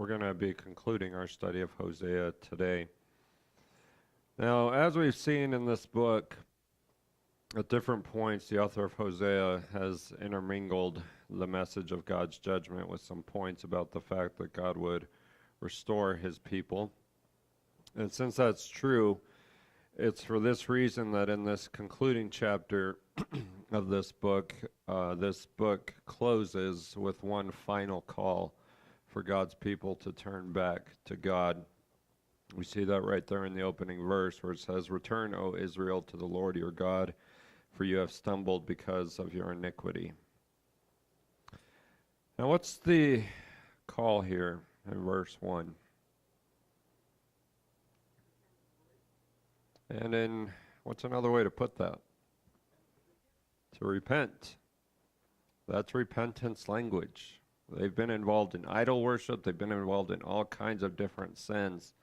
we're going to be concluding our study of Hosea today. Now, as we've seen in this book, at different points, the author of Hosea has intermingled the message of God's judgment with some points about the fact that God would restore his people. And since that's true, it's for this reason that in this concluding chapter of this book closes with one final call for God's people to turn back to God. We see that right there in the opening verse where it says, "Return, O Israel, to the Lord your God, for you have stumbled because of your iniquity." Now what's the call here in verse 1? And then what's another way to put that? To repent. That's repentance language. They've been involved in idol worship. They've been involved in all kinds of different sins.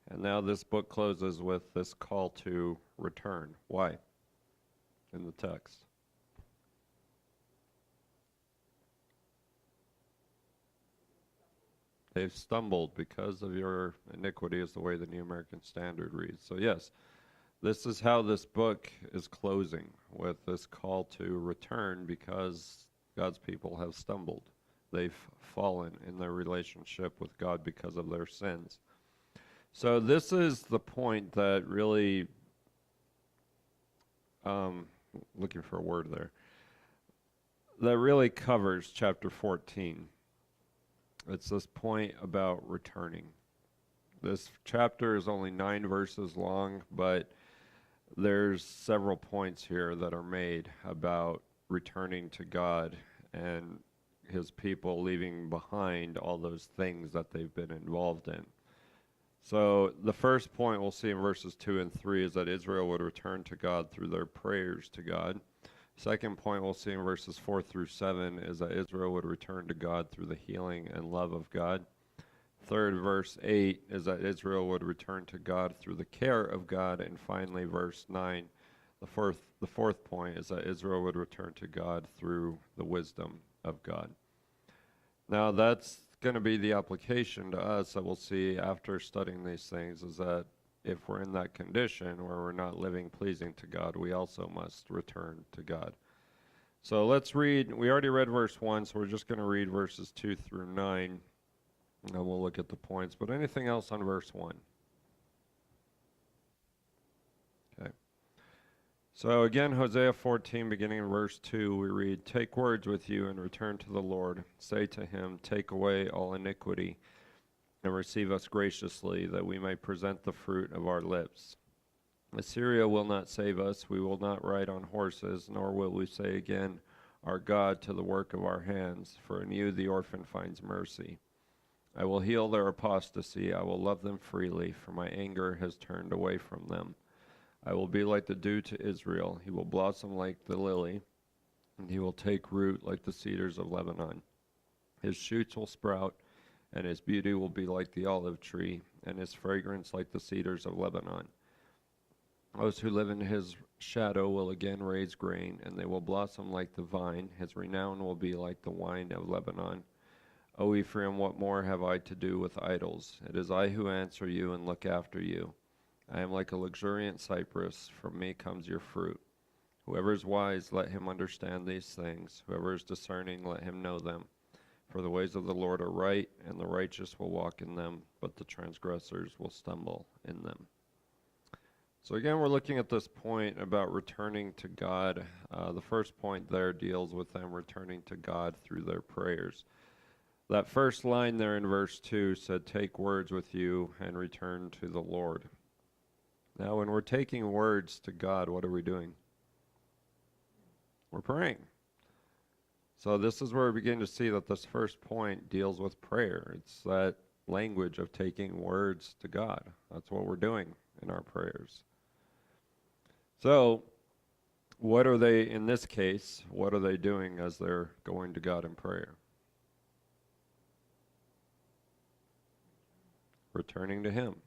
And now this book closes with this call to return. Why? In the text. They've stumbled because of your iniquity is the way the New American Standard reads. So yes, this is how this book is closing, with this call to return because God's people have stumbled. They've fallen in their relationship with God because of their sins. So this is the point that really, looking for a word there, that really covers chapter 14. It's this point about returning. This chapter is only 9 verses long, but there's several points here that are made about returning to God and his people leaving behind all those things that they've been involved in. So the first point we'll see in verses 2 and 3 is that Israel would return to God through their prayers to God. Second point we'll see in verses 4 through 7 is that Israel would return to God through the healing and love of God. Third, verse 8 is that Israel would return to God through the care of God. And finally, verse 9, the fourth point is that Israel would return to God through the wisdom of God. Now that's going to be the application to us that we'll see after studying these things, is that if we're in that condition where we're not living pleasing to God, we also must return to God. So let's read. We already read verse 1, so we're just going to read verses 2 through 9, and then we'll look at the points. But anything else on verse 1? Okay. So again, Hosea 14, beginning in verse 2, we read, "Take words with you and return to the Lord. Say to him, take away all iniquity, and receive us graciously, that we may present the fruit of our lips. Assyria will not save us. We will not ride on horses, nor will we say again, our God, to the work of our hands. For in you the orphan finds mercy. I will heal their apostasy. I will love them freely, for my anger has turned away from them. I will be like the dew to Israel. He will blossom like the lily, and he will take root like the cedars of Lebanon. His shoots will sprout, and his beauty will be like the olive tree, and his fragrance like the cedars of Lebanon. Those who live in his shadow will again raise grain, and they will blossom like the vine. His renown will be like the wine of Lebanon. O Ephraim, what more have I to do with idols? It is I who answer you and look after you. I am like a luxuriant cypress. From me comes your fruit. Whoever is wise, let him understand these things. Whoever is discerning, let him know them. For the ways of the Lord are right, and the righteous will walk in them, but the transgressors will stumble in them." So again, we're looking at this point about returning to God. The first point there deals with them returning to God through their prayers. That first line there in verse 2 said, "Take words with you and return to the Lord." Now, when we're taking words to God, what are we doing? We're praying. So this is where we begin to see that this first point deals with prayer. It's that language of taking words to God. That's what we're doing in our prayers. So what are they, in this case, what are they doing as they're going to God in prayer? Returning to him.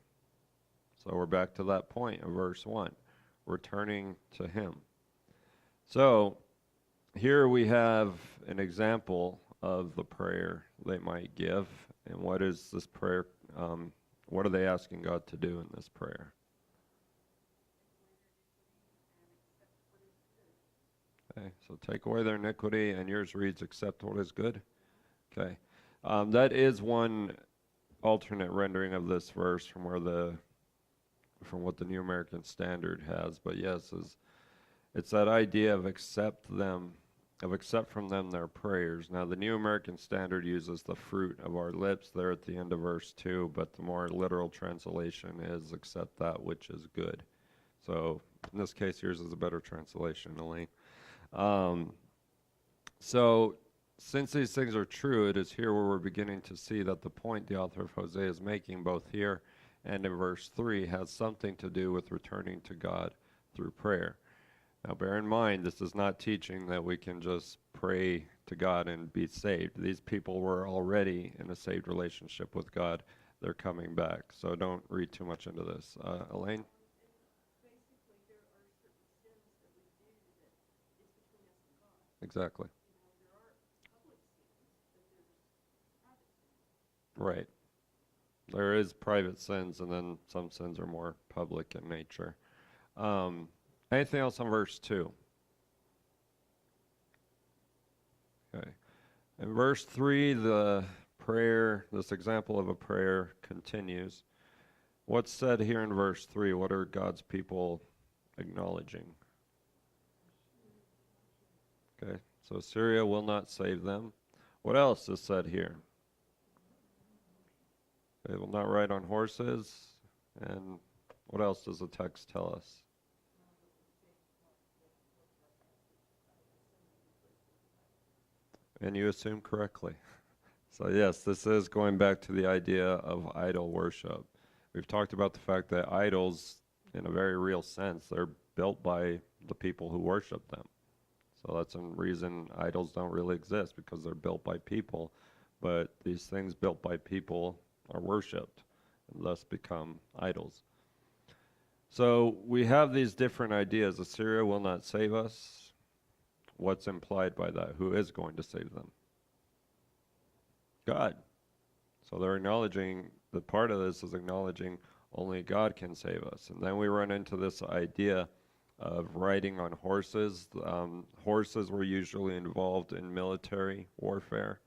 So we're back to that point of verse 1, returning to him. So here we have an example of the prayer they might give. And what is this prayer? What are they asking God to do in this prayer? Okay, so take away their iniquity, and yours reads, accept what is good. Okay, that is one alternate rendering of this verse from what the New American Standard has. But yes, it's that idea of accept from them their prayers. Now, the New American Standard uses the fruit of our lips there at the end of verse 2, but the more literal translation is accept that which is good. So, in this case, yours is a better translation, Elaine. So, since these things are true, it is here where we're beginning to see that the point the author of Hosea is making, both here and in verse 3, has something to do with returning to God through prayer. Now, bear in mind, this is not teaching that we can just pray to God and be saved. These people were already in a saved relationship with God. They're coming back. So don't read too much into this. Elaine? Exactly. Right. There is private sins, and then some sins are more public in nature. Anything else on verse 2? Okay. In verse 3, the prayer, this example of a prayer continues. What's said here in verse 3? What are God's people acknowledging? Okay, so Assyria will not save them. What else is said here? They will not ride on horses. And what else does the text tell us? And you assume correctly. So yes, this is going back to the idea of idol worship. We've talked about the fact that idols, in a very real sense, they're built by the people who worship them. So that's a reason idols don't really exist, because they're built by people. But these things built by people are worshipped and thus become idols. So we have these different ideas. Assyria will not save us. What's implied by that? Who is going to save them? God. So they're acknowledging that part of this is acknowledging only God can save us. And then we run into this idea of riding on horses. Horses were usually involved in military warfare.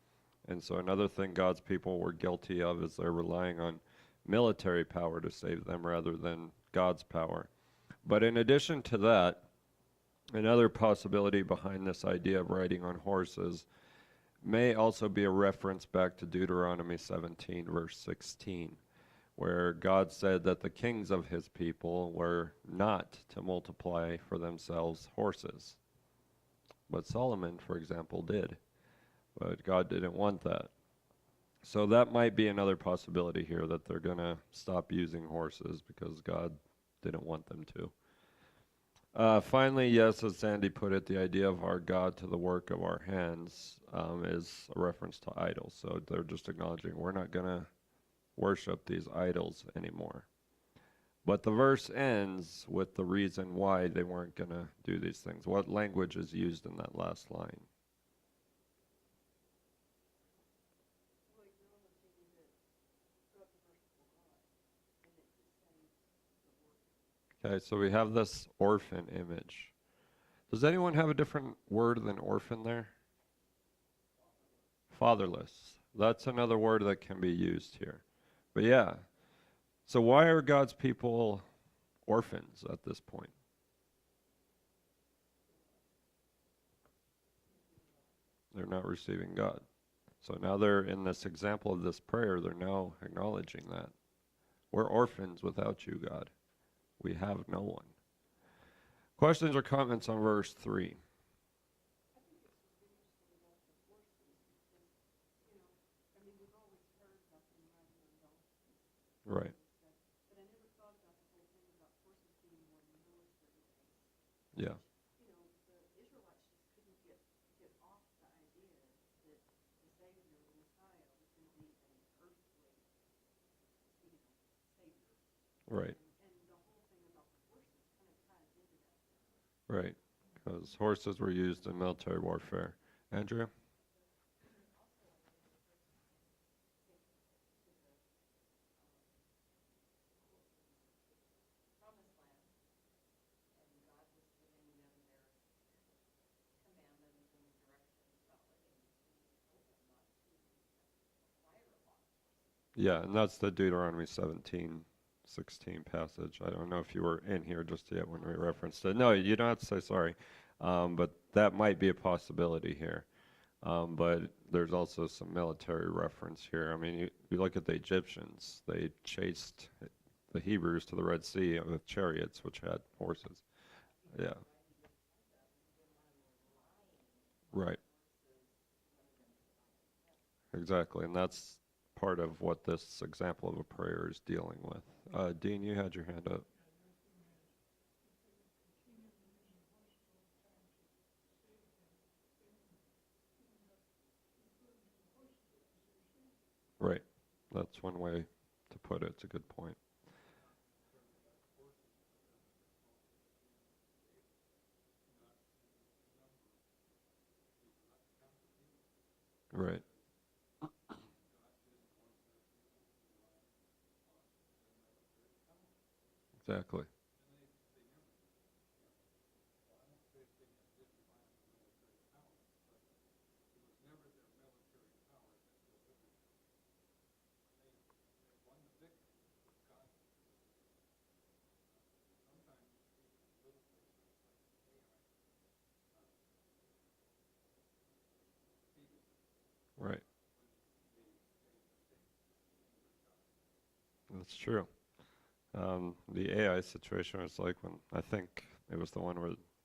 And so another thing God's people were guilty of is they're relying on military power to save them rather than God's power. But in addition to that, another possibility behind this idea of riding on horses may also be a reference back to Deuteronomy 17, verse 16, where God said that the kings of his people were not to multiply for themselves horses. But Solomon, for example, did. But God didn't want that. So that might be another possibility here, that they're going to stop using horses because God didn't want them to. Finally, yes, as Sandy put it, the idea of our God to the work of our hands is a reference to idols. So they're just acknowledging we're not going to worship these idols anymore. But the verse ends with the reason why they weren't going to do these things. What language is used in that last line? Okay, so we have this orphan image. Does anyone have a different word than orphan there? Fatherless. That's another word that can be used here. But yeah, so why are God's people orphans at this point? They're not receiving God. So now they're in this example of this prayer, they're now acknowledging that. We're orphans without you, God. We have no one. Questions or comments on verse 3? Right. Yeah. Right. Right. Because horses were used in military warfare. Andrea? Yeah, and that's the Deuteronomy 17:16 passage. I don't know if you were in here just yet when we referenced it. No, you don't have to say sorry, but that might be a possibility here. But there's also some military reference here. I mean, you look at the Egyptians, they chased the Hebrews to the Red Sea with chariots, which had horses. Yeah, right, exactly. And that's part of what this example of a prayer is dealing with. Dean, you had your hand up. Right. That's one way to put it. It's a good point. Right. Exactly. Right. That's true. The AI situation was like when I think it was the one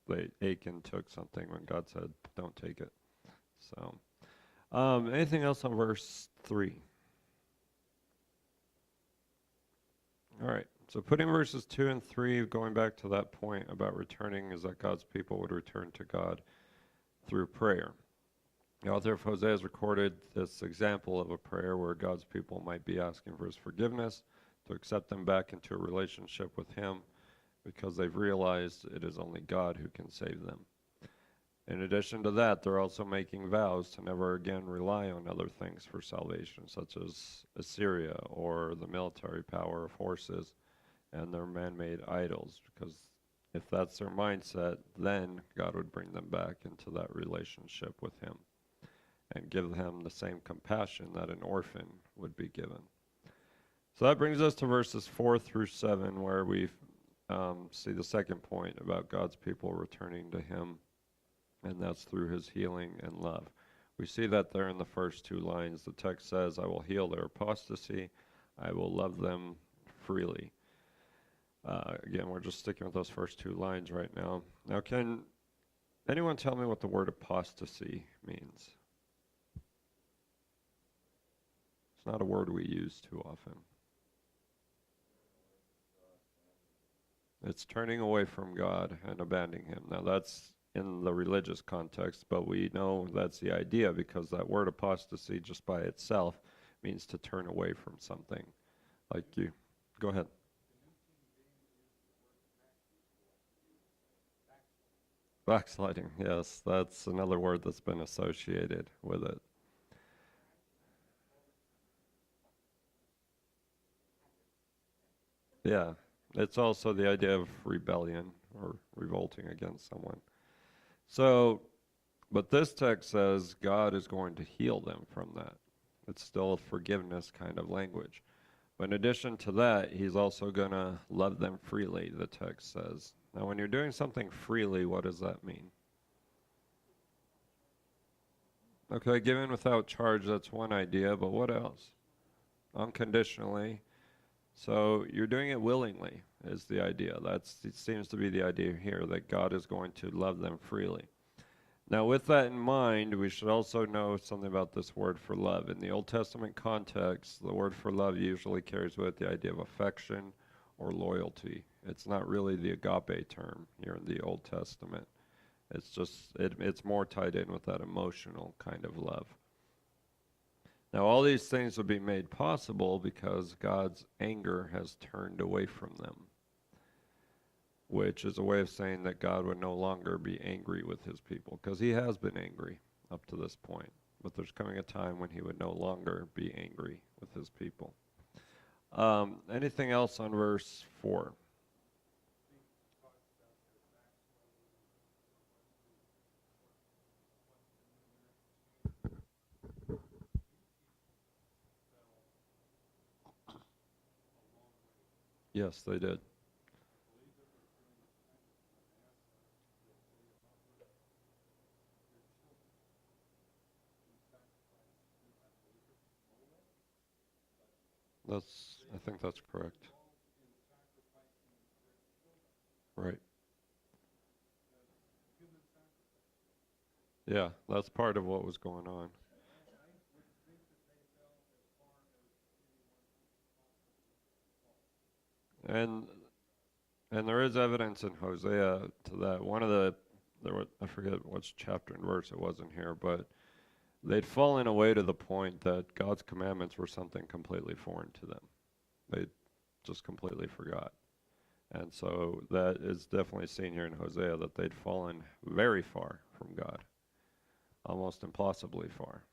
where Achan took something when God said, "Don't take it." So, anything else on verse 3? All right. So, putting verses 2 and 3, going back to that point about returning, is that God's people would return to God through prayer. The author of Hosea has recorded this example of a prayer where God's people might be asking for his forgiveness, to accept them back into a relationship with him, because they've realized it is only God who can save them. In addition to that, they're also making vows to never again rely on other things for salvation, such as Assyria or the military power of horses and their man-made idols, because if that's their mindset, then God would bring them back into that relationship with him and give them the same compassion that an orphan would be given. So that brings us to verses 4 through 7, where we see the second point about God's people returning to him, and that's through his healing and love. We see that there in the first two lines. The text says, "I will heal their apostasy, I will love them freely." Again, we're just sticking with those first two lines right now. Now, can anyone tell me what the word apostasy means? It's not a word we use too often. It's turning away from God and abandoning him. Now, that's in the religious context, but we know that's the idea because that word apostasy just by itself means to turn away from something. Like you. Go ahead. Backsliding, yes, that's another word that's been associated with it. Yeah, it's also the idea of rebellion or revolting against someone. So, but this text says God is going to heal them from that. It's still a forgiveness kind of language. But in addition to that, he's also going to love them freely, the text says. Now, when you're doing something freely, what does that mean? Okay, given without charge, that's one idea, but what else? Unconditionally. So you're doing it willingly, is the idea. It seems to be the idea here, that God is going to love them freely. Now, with that in mind, we should also know something about this word for love. In the Old Testament context, the word for love usually carries with it the idea of affection or loyalty. It's not really the agape term here in the Old Testament. It's just, it's more tied in with that emotional kind of love. Now, all these things would be made possible because God's anger has turned away from them, which is a way of saying that God would no longer be angry with his people, because he has been angry up to this point. But there's coming a time when he would no longer be angry with his people. Anything else on verse 4? Yes, they did. I think that's correct. Right. Yeah, that's part of what was going on. And and there is evidence in Hosea to that. I forget which chapter and verse it was in here, but they'd fallen away to the point that God's commandments were something completely foreign to them. They just completely forgot. And so that is definitely seen here in Hosea that they'd fallen very far from God, almost impossibly far.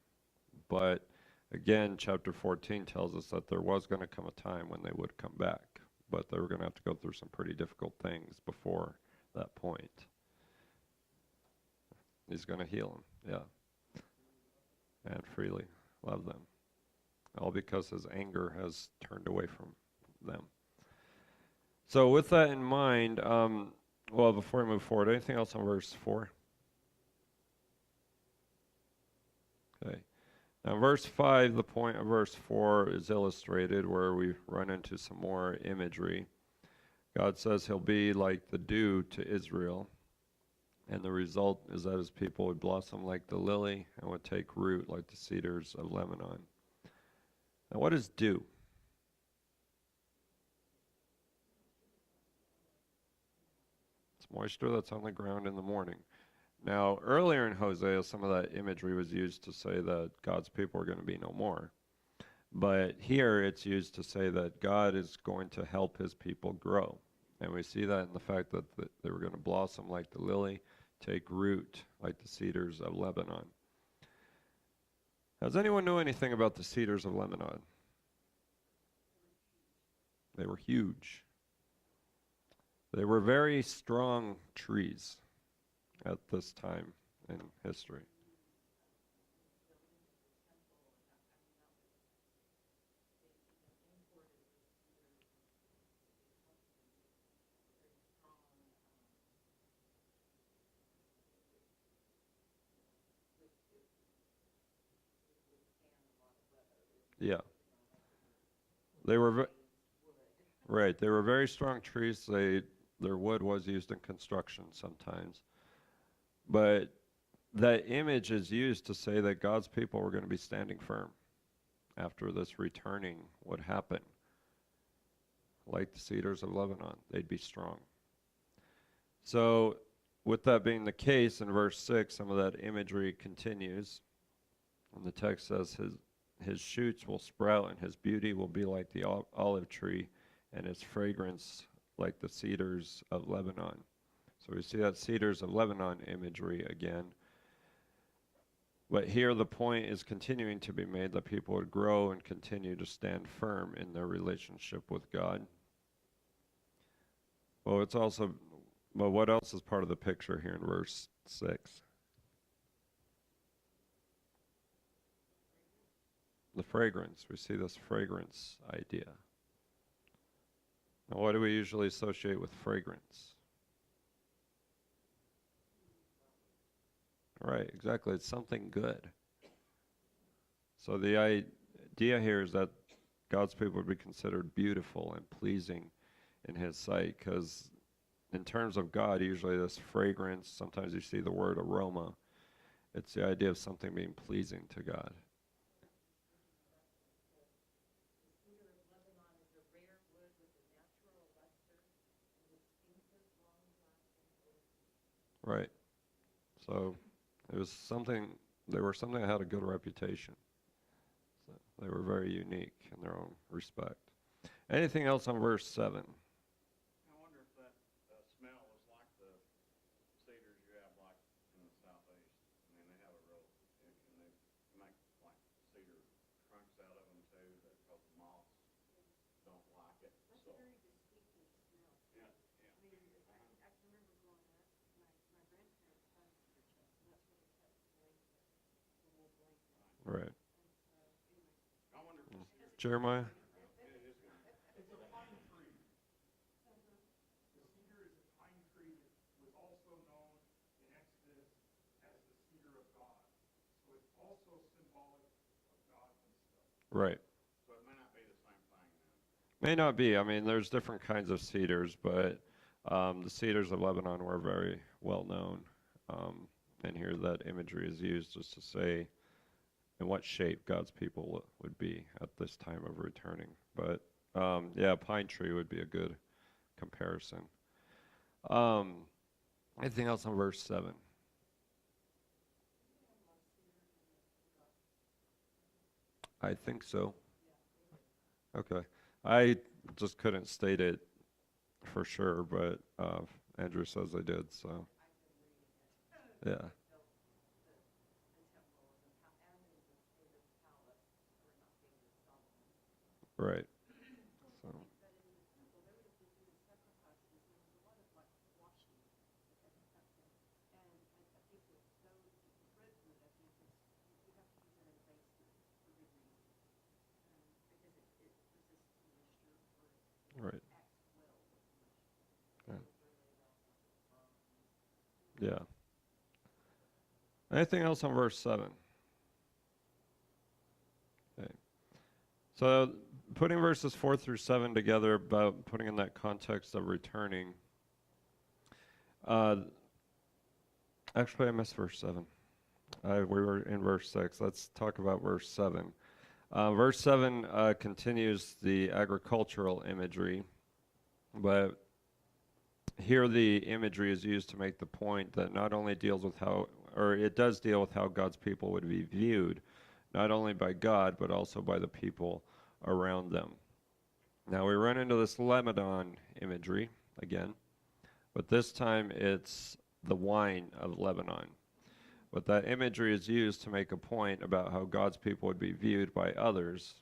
But again, chapter 14 tells us that there was going to come a time when they would come back, but they were going to have to go through some pretty difficult things before that point. He's going to heal them, yeah, and freely love them, all because his anger has turned away from them. So with that in mind, well, before we move forward, anything else on verse 4? Okay. Now, verse 5, the point of verse 4 is illustrated where we run into some more imagery. God says he'll be like the dew to Israel, and the result is that his people would blossom like the lily and would take root like the cedars of Lebanon. Now, what is dew? It's moisture that's on the ground in the morning. Now, earlier in Hosea, some of that imagery was used to say that God's people are going to be no more. But here it's used to say that God is going to help his people grow. And we see that in the fact that they were going to blossom like the lily, take root like the cedars of Lebanon. Does anyone know anything about the cedars of Lebanon? They were huge. They were very strong trees at this time in history. Yeah. They were right. They were very strong trees. Their wood was used in construction sometimes. But that image is used to say that God's people were going to be standing firm after this returning would happen. Like the cedars of Lebanon, they'd be strong. So, with that being the case, in verse 6, some of that imagery continues. And the text says, his shoots will sprout, and his beauty will be like the olive tree, and its fragrance like the cedars of Lebanon. So we see that cedars of Lebanon imagery again. But here the point is continuing to be made that people would grow and continue to stand firm in their relationship with God. Well, what else is part of the picture here in verse 6? The fragrance. We see this fragrance idea. Now, what do we usually associate with fragrance? Right, exactly. It's something good. So the idea here is that God's people would be considered beautiful and pleasing in his sight, because in terms of God, usually this fragrance, sometimes you see the word aroma. It's the idea of something being pleasing to God. Right. So it was something, they were something that had a good reputation. So they were very unique in their own respect. Anything else on verse 7? I wonder if that smell was like the cedars you have like in the southeast. I mean, they have a real, and they make like cedar trunks out of them too, because the moths don't like it. That's so, a very distinctive smell. Yeah, yeah. I mean, I can remember growing up, my grandparents had cedar chests, and that's where they kept the blanket, the wool blanket. Right. And so, anyway. I wonder if Jeremiah? it is good. It's a pine tree. Right. So it may not be the same thing then. May not be. I mean, there's different kinds of cedars, but the cedars of Lebanon were very well known. Um, and here that imagery is used just to say in what shape God's people would be at this time of returning. But yeah, pine tree would be a good comparison. Um, Anything else on verse 7? I think so. Okay. I just couldn't state it for sure, but Andrew says I did, so yeah. Right. So right. Yeah. Yeah. Anything else on verse 7? Okay. So putting verses 4 through 7 together, about putting in that context of returning. Uh, Actually, I missed verse 7. We were in verse 6. Let's talk about verse 7. Verse 7 continues the agricultural imagery, but here the imagery is used to make the point that not only deals with how, or it does deal with how God's people would be viewed, not only by God, but also by the people around them. Now we run into this Lebanon imagery again, but this time it's the wine of Lebanon. But that imagery is used to make a point about how God's people would be viewed by others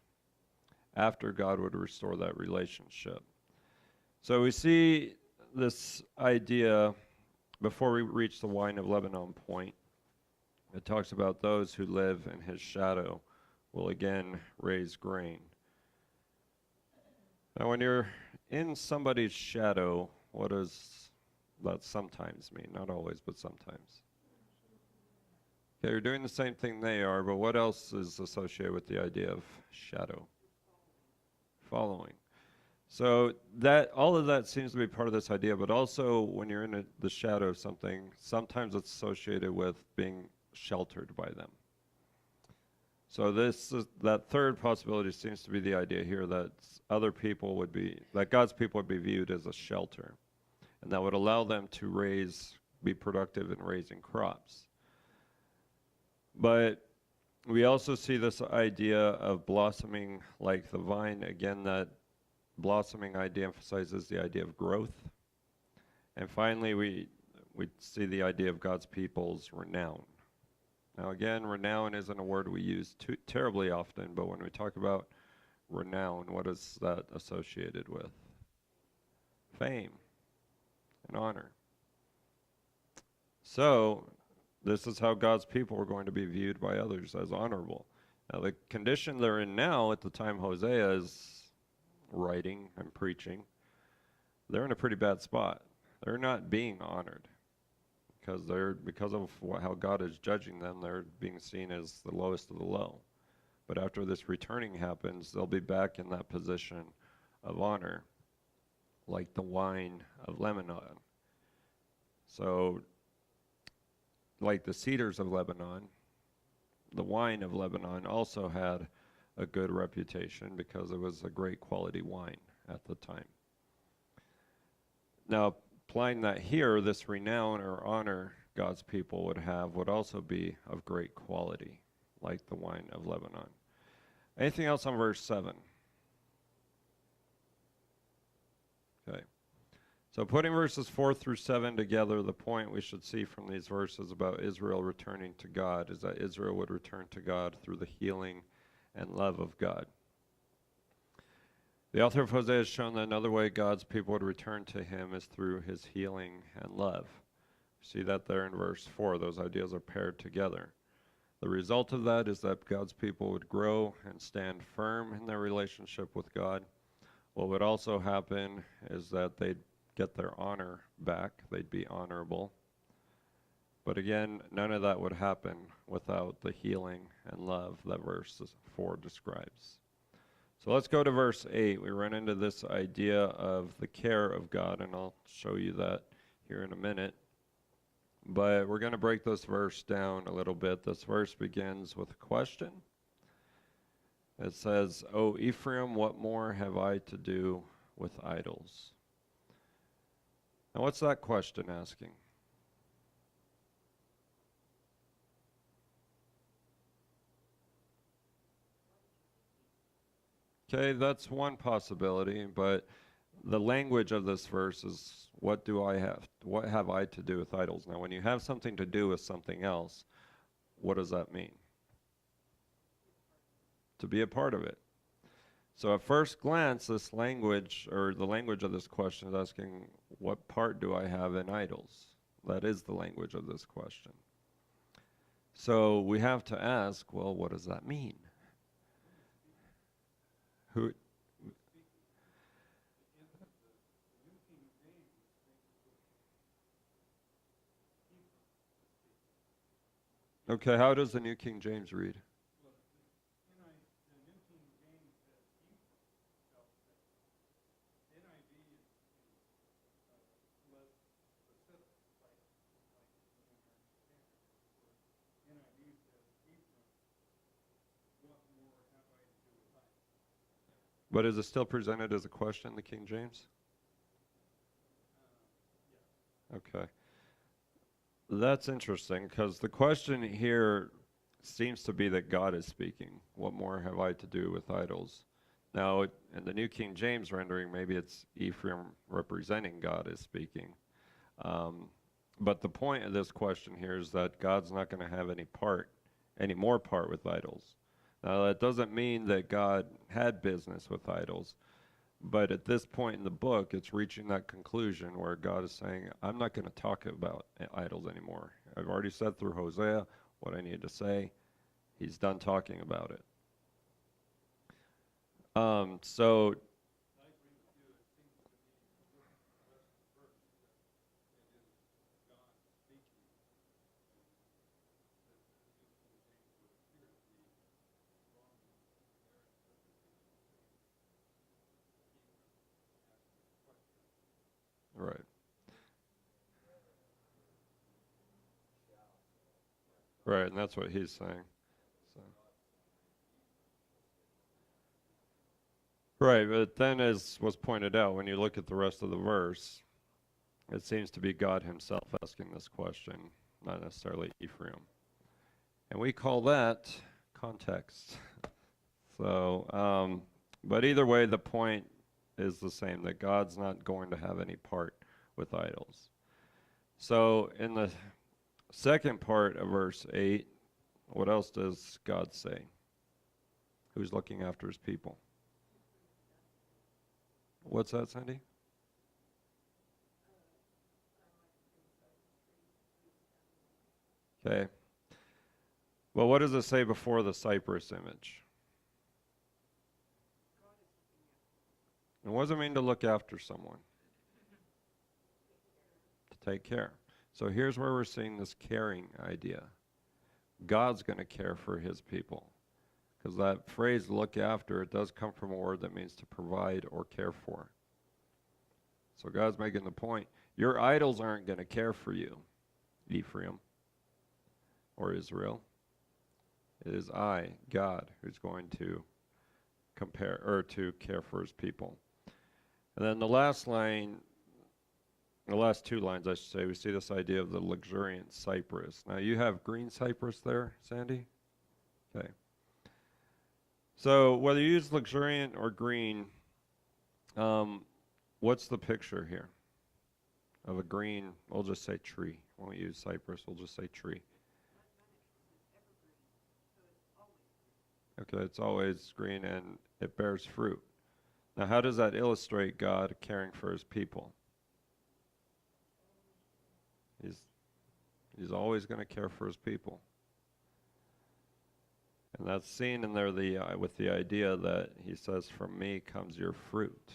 after God would restore that relationship. So we see this idea before we reach the wine of Lebanon point. It talks about those who live in his shadow will again raise grain. Now, when you're in somebody's shadow, what does that sometimes mean? Not always, but sometimes. Okay, you're doing the same thing they are, but what else is associated with the idea of shadow? Following. So that all of that seems to be part of this idea, but also when you're in the shadow of something, sometimes it's associated with being sheltered by them. So that third possibility seems to be the idea here that that God's people would be viewed as a shelter, and that would allow them to be productive in raising crops. But we also see this idea of blossoming like the vine. Again, that blossoming idea emphasizes the idea of growth. And finally, we see the idea of God's people's renown. Now, again, renown isn't a word we use terribly often, but when we talk about renown, what is that associated with? Fame and honor. So, this is how God's people are going to be viewed by others as honorable. Now, the condition they're in now at the time Hosea is writing and preaching, they're in a pretty bad spot. They're not being honored because of how God is judging them. They're being seen as the lowest of the low. But after this returning happens, they'll be back in that position of honor, like the wine of Lebanon. So, like the cedars of Lebanon, the wine of Lebanon also had a good reputation because it was a great quality wine at the time. Now, applying that here, this renown or honor God's people would have would also be of great quality, like the wine of Lebanon. Anything else on verse 7? Okay. So putting verses 4 through 7 together, the point we should see from these verses about Israel returning to God is that Israel would return to God through the healing and love of God. The author of Hosea has shown that another way God's people would return to him is through his healing and love. See that there in verse 4. Those ideas are paired together. The result of that is that God's people would grow and stand firm in their relationship with God. What would also happen is that they'd get their honor back. They'd be honorable. But again, none of that would happen without the healing and love that verse 4 describes. So let's go to verse 8. We run into this idea of the care of God, and I'll show you that here in a minute. But we're going to break this verse down a little bit. This verse begins with a question. It says, "O Ephraim, what more have I to do with idols?" Now, what's that question asking? Okay, that's one possibility, but the language of this verse is, what have I to do with idols? Now, when you have something to do with something else, what does that mean? To be a part of it. So at first glance, this language, or the language of this question is asking, what part do I have in idols? That is the language of this question. So we have to ask, well, what does that mean? Who? Okay, how does the New King James read? But is it still presented as a question, the King James? Okay. That's interesting, because the question here seems to be that God is speaking. What more have I to do with idols? Now, in the New King James rendering, maybe it's Ephraim representing God is speaking. But the point of this question here is that God's not going to have any more part with idols. Now, that doesn't mean that God had business with idols, but at this point in the book, it's reaching that conclusion where God is saying, I'm not going to talk about idols anymore. I've already said through Hosea what I need to say. He's done talking about it. So right. Right, and that's what he's saying. So. Right, but then as was pointed out, when you look at the rest of the verse, it seems to be God himself asking this question, not necessarily Ephraim. And we call that context. So, but either way, the point is the same, that God's not going to have any part with idols. So in the second part of verse 8, what else does God say? Who's looking after his people? What's that, Sandy? Okay. Well, what does it say before the cypress image? And what does it mean to look after someone? To take care. So here's where we're seeing this caring idea. God's going to care for his people. Because that phrase, look after, it does come from a word that means to provide or care for. So God's making the point, your idols aren't going to care for you, Ephraim or Israel. It is I, God, who's going to care for his people. And then the last line, the last two lines, I should say, we see this idea of the luxuriant cypress. Now, you have green cypress there, Sandy? Okay. So whether you use luxuriant or green, what's the picture here of a green, we'll just say tree. We won't use cypress, we'll just say tree. Okay, it's always green and it bears fruit. Now, how does that illustrate God caring for his people? He's always going to care for his people. And that's seen in there with the idea that he says, from me comes your fruit.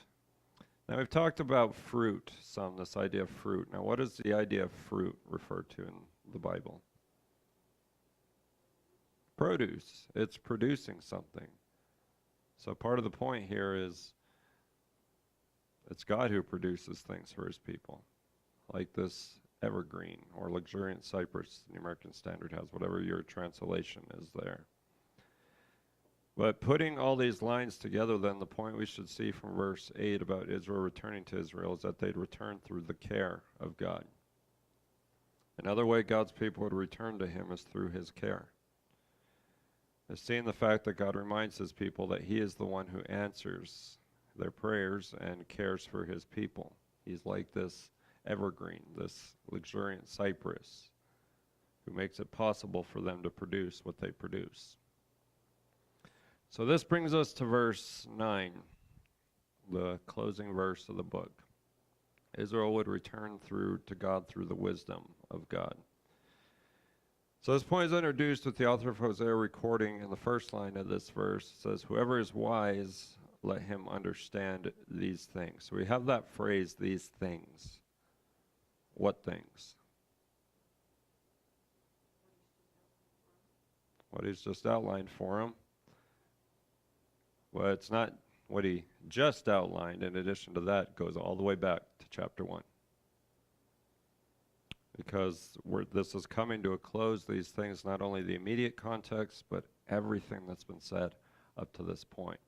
Now, we've talked about fruit some, this idea of fruit. Now, what does the idea of fruit refer to in the Bible? Produce. It's producing something. So part of the point here is it's God who produces things for his people, like this evergreen or luxuriant cypress. The American Standard has whatever your translation is there. But putting all these lines together, then the point we should see from verse 8 about Israel returning to Israel is that they'd return through the care of God. Another way God's people would return to him is through his care. Is seeing the fact that God reminds his people that he is the one who answers their prayers and cares for his people. He's like this evergreen, this luxuriant cypress, who makes it possible for them to produce what they produce. So this brings us to verse 9, the closing verse of the book. Israel would return to God through the wisdom of God. So this point is introduced with the author of Hosea recording in the first line of this verse. It says, whoever is wise, let him understand these things. So we have that phrase, these things. What things? What he's just outlined for him. Well, it's not what he just outlined. In addition to that, it goes all the way back to chapter 1. Because this is coming to a close, these things, not only the immediate context, but everything that's been said up to this point.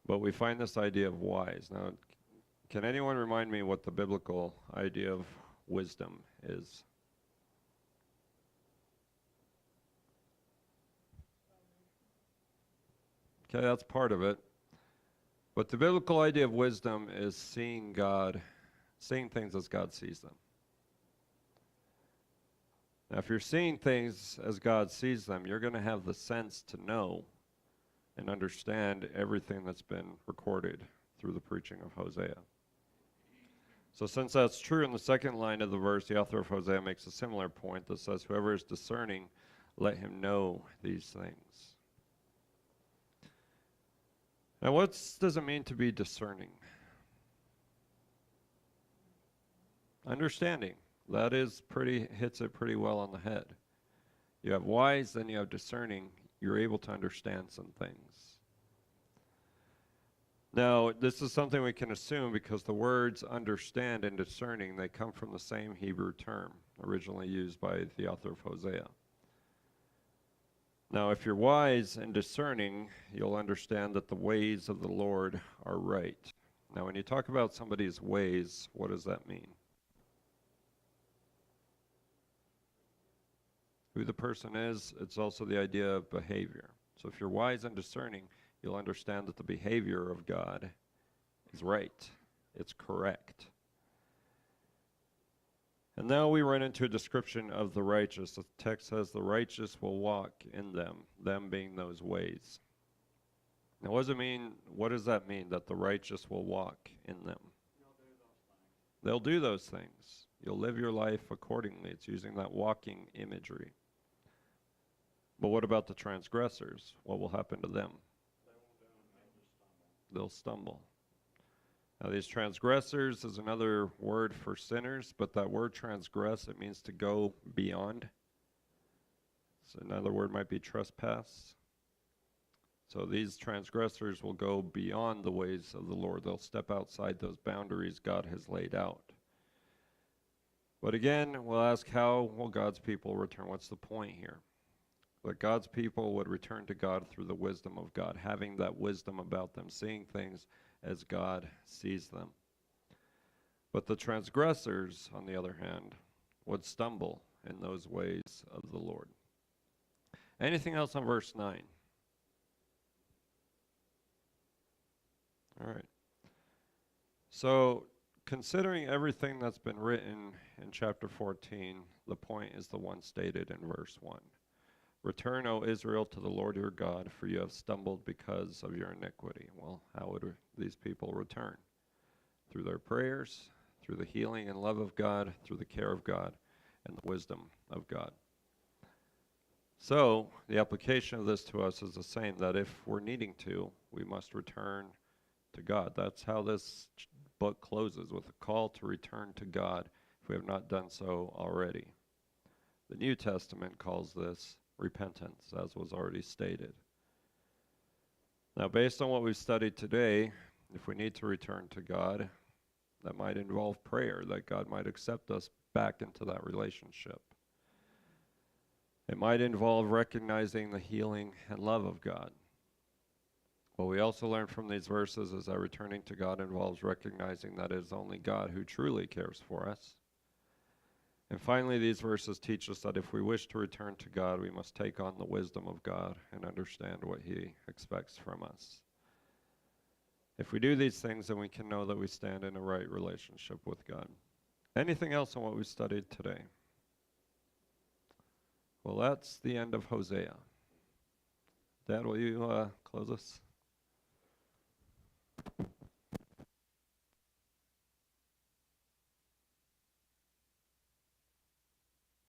But we find this idea of wise. Now, can anyone remind me what the biblical idea of wisdom is? Okay, that's part of it. But the biblical idea of wisdom is seeing things as God sees them. Now, if you're seeing things as God sees them, you're going to have the sense to know and understand everything that's been recorded through the preaching of Hosea. So since that's true, in the second line of the verse, the author of Hosea makes a similar point that says, whoever is discerning, let him know these things. Now, what does it mean to be discerning? Understanding. That hits it pretty well on the head. You have wise, then you have discerning. You're able to understand some things. Now, this is something we can assume because the words understand and discerning, they come from the same Hebrew term originally used by the author of Hosea. Now, if you're wise and discerning, you'll understand that the ways of the Lord are right. Now, when you talk about somebody's ways, what does that mean? Who the person is, it's also the idea of behavior. So if you're wise and discerning, you'll understand that the behavior of God is right. It's correct. And now we run into a description of the righteous. The text says the righteous will walk in them being those ways. Now what does it mean? What does that mean, that the righteous will walk in them? They'll do those things. You'll live your life accordingly. It's using that walking imagery. But what about the transgressors? What will happen to them? They'll stumble. Now these transgressors is another word for sinners, but that word transgress, it means to go beyond. So another word might be trespass. So these transgressors will go beyond the ways of the Lord. They'll step outside those boundaries God has laid out. But again, we'll ask, how will God's people return? What's the point here? That God's people would return to God through the wisdom of God, having that wisdom about them, seeing things as God sees them. But the transgressors, on the other hand, would stumble in those ways of the Lord. Anything else on verse 9? All right. So, considering everything that's been written in chapter 14, the point is the one stated in verse 1. Return, O Israel, to the Lord your God, for you have stumbled because of your iniquity. Well, how would these people return? Through their prayers, through the healing and love of God, through the care of God, and the wisdom of God. So, the application of this to us is the same, that if we're needing to, we must return to God. That's how this book closes, with a call to return to God if we have not done so already. The New Testament calls this repentance, as was already stated. Now, based on what we've studied today, if we need to return to God, that might involve prayer, that God might accept us back into that relationship. It might involve recognizing the healing and love of God. What we also learn from these verses is that returning to God involves recognizing that it is only God who truly cares for us. And finally, these verses teach us that if we wish to return to God, we must take on the wisdom of God and understand what He expects from us. If we do these things, then we can know that we stand in a right relationship with God. Anything else on what we studied today? Well, that's the end of Hosea. Dad, will you close us?